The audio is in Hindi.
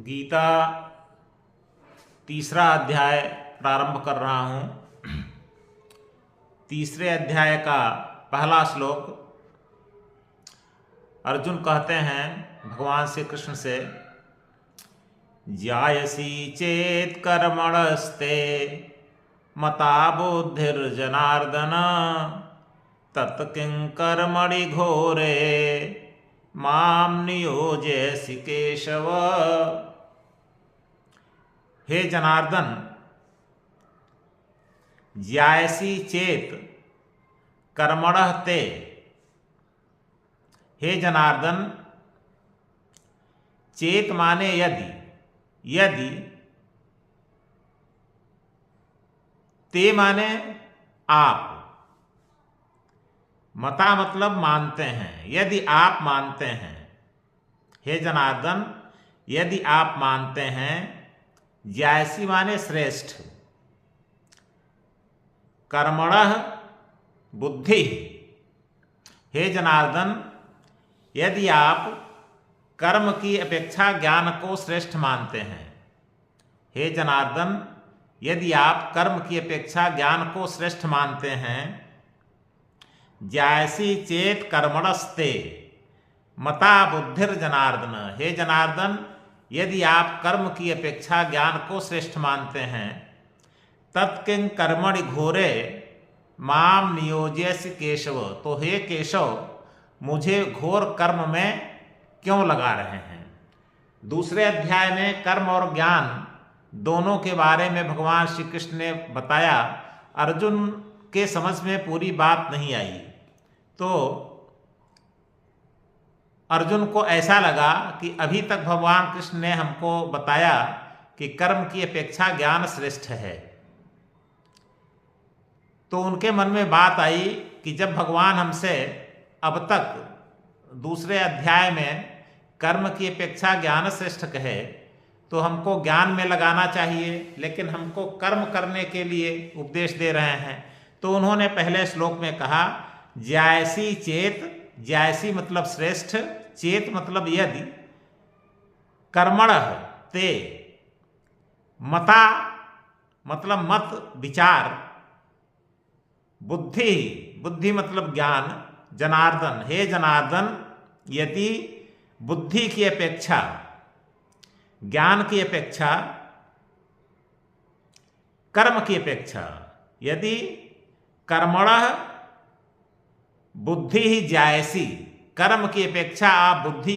गीता तीसरा अध्याय प्रारंभ कर रहा हूँ। तीसरे अध्याय का पहला श्लोक। अर्जुन कहते हैं भगवान श्री कृष्ण से, जायसी चेत कर्मणस्ते मता बुद्धिर्जनार्दन तत्किं कर्मणि घोरे माम नियोजयसि केशव। हे जनार्दन, ज्यायसी चेत कर्मणः ते। हे जनार्दन, चेत माने यदि, यदि, ते माने आप, मता मतलब मानते हैं, यदि आप मानते हैं। हे जनार्दन, यदि आप मानते हैं, ज्यायसी माने श्रेष्ठ, कर्मणः बुद्धि। हे जनार्दन, यदि आप कर्म की अपेक्षा ज्ञान को श्रेष्ठ मानते हैं। हे जनार्दन, यदि आप कर्म की अपेक्षा ज्ञान को श्रेष्ठ मानते हैं, ज्यायसी चेत कर्मणस्ते मता बुद्धिर्जनार्दन। हे जनार्दन, यदि आप कर्म की अपेक्षा ज्ञान को श्रेष्ठ मानते हैं, तत्किं कर्मणि घोरे माम नियोजयसि केशव। तो हे केशव, मुझे घोर कर्म में क्यों लगा रहे हैं। दूसरे अध्याय में कर्म और ज्ञान दोनों के बारे में भगवान श्री कृष्ण ने बताया। अर्जुन के समझ में पूरी बात नहीं आई, तो अर्जुन को ऐसा लगा कि अभी तक भगवान कृष्ण ने हमको बताया कि कर्म की अपेक्षा ज्ञान श्रेष्ठ है। तो उनके मन में बात आई कि जब भगवान हमसे अब तक दूसरे अध्याय में कर्म की अपेक्षा ज्ञान श्रेष्ठ कहे, तो हमको ज्ञान में लगाना चाहिए, लेकिन हमको कर्म करने के लिए उपदेश दे रहे हैं। तो उन्होंने पहले श्लोक में कहा, ज्यायसी चेत, ज्यायसी मतलब श्रेष्ठ, चेत मतलब यदि, कर्मणः ते, मता मतलब मत विचार, बुद्धि, बुद्धि मतलब ज्ञान, जनार्दन, हे जनार्दन, यदि बुद्धि की अपेक्षा, ज्ञान की अपेक्षा, कर्म की अपेक्षा, यदि कर्मणः बुद्धि ही जायसी, कर्म की अपेक्षा आप बुद्धि